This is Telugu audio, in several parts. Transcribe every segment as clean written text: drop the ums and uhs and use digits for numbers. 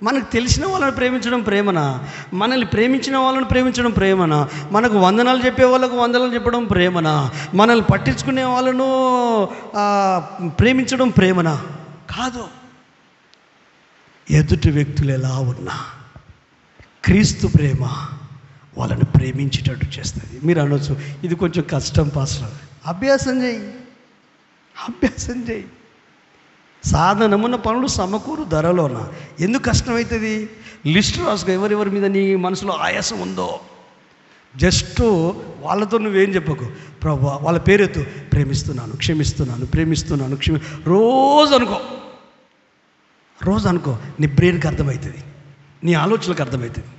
మనకు తెలిసిన వాళ్ళని ప్రేమించడం ప్రేమనా? మనల్ని ప్రేమించిన వాళ్ళని ప్రేమించడం ప్రేమనా? మనకు వందనాలు చెప్పే వాళ్ళకు వందనాలు చెప్పడం ప్రేమనా? మనల్ని పట్టించుకునే వాళ్ళను ప్రేమించడం ప్రేమనా? కాదు. ఎదుటి వ్యక్తులు ఎలా ఉన్నా క్రీస్తు ప్రేమ వాళ్ళని ప్రేమించేటట్టు చేస్తుంది. మీరు అనొచ్చు, ఇది కొంచెం కష్టం పాస్టర్. అభ్యాసం చేయి. సాధనమున్న పనులు సమకూరు ధరలోన. ఎందుకు కష్టమవుతుంది? లిస్ట్ రాసుకో, ఎవరెవరి మీద నీ మనసులో ఆయాసం ఉందో. జస్ట్ వాళ్ళతో నువ్వేం చెప్పకు, ప్రభువా వాళ్ళ పేరెత్తు, ప్రేమిస్తున్నాను, క్షమిస్తున్నాను. రోజు అనుకో. నీ బ్రెయిన్కి అర్థమవుతుంది, నీ ఆలోచనలకు అర్థమవుతుంది.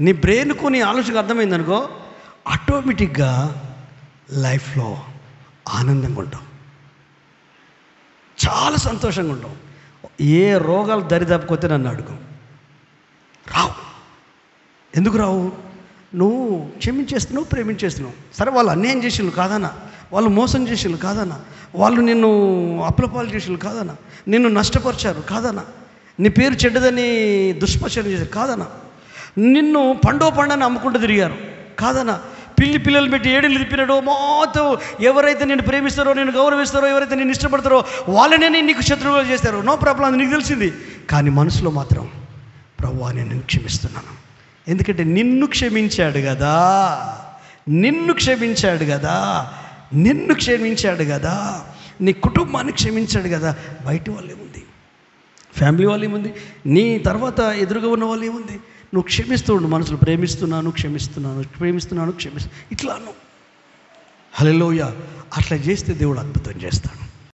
నీ బ్రెయిన్కు నీ ఆలోచనకు అర్థమైందనుకో, ఆటోమేటిక్గా లైఫ్లో ఆనందంగా ఉంటాం, చాలా సంతోషంగా ఉంటాం. ఏ రోగాలు దరిదాపుకొస్తే నన్ను అడుగు, రావు. ఎందుకు రావు? నువ్వు క్షమించేస్తున్నావు, ప్రేమించేస్తున్నావు. సరే, వాళ్ళు అన్యాయం చేసిళ్ళు కాదన్నా, వాళ్ళు మోసం చేసిళ్ళు కాదన్నా, వాళ్ళు నిన్ను అప్లపాలు చేసిళ్ళు కాదన్నా, నిన్ను నష్టపరిచారు కాదన్నా, నీ పేరు చెడ్డదని దుష్ప్రచారం చేశారు కాదన్నా, నిన్ను పండని అమ్ముకుంటూ తిరిగారు కాదన్నా, పిల్లలు పెట్టి ఏడులు తిప్పినాడో మొత్తం ఎవరైతే నేను ప్రేమిస్తారో, నేను గౌరవిస్తారో, ఎవరైతే నేను ఇష్టపడతారో వాళ్ళనే నీకు శత్రువులు చేస్తారు. నో ప్రాబ్లం, అది నీకు తెలిసింది. కానీ మనసులో మాత్రం ప్రభువా నేను నిన్ను క్షమిస్తున్నాను, ఎందుకంటే నిన్ను క్షమించాడు కదా, నీ కుటుంబాన్ని క్షమించాడు కదా. బయట వాళ్ళు ఏముంది, ఫ్యామిలీ వాళ్ళు ఏముంది, నీ తర్వాత ఎదురుగా ఉన్న వాళ్ళు ఏముంది, నువ్వు క్షమిస్తూ ఉండు. మనసులో క్షమిస్తున్నాను ఇట్లాను. హల్లెలూయా. అట్లా చేస్తే దేవుడు అద్భుతం చేస్తాడు.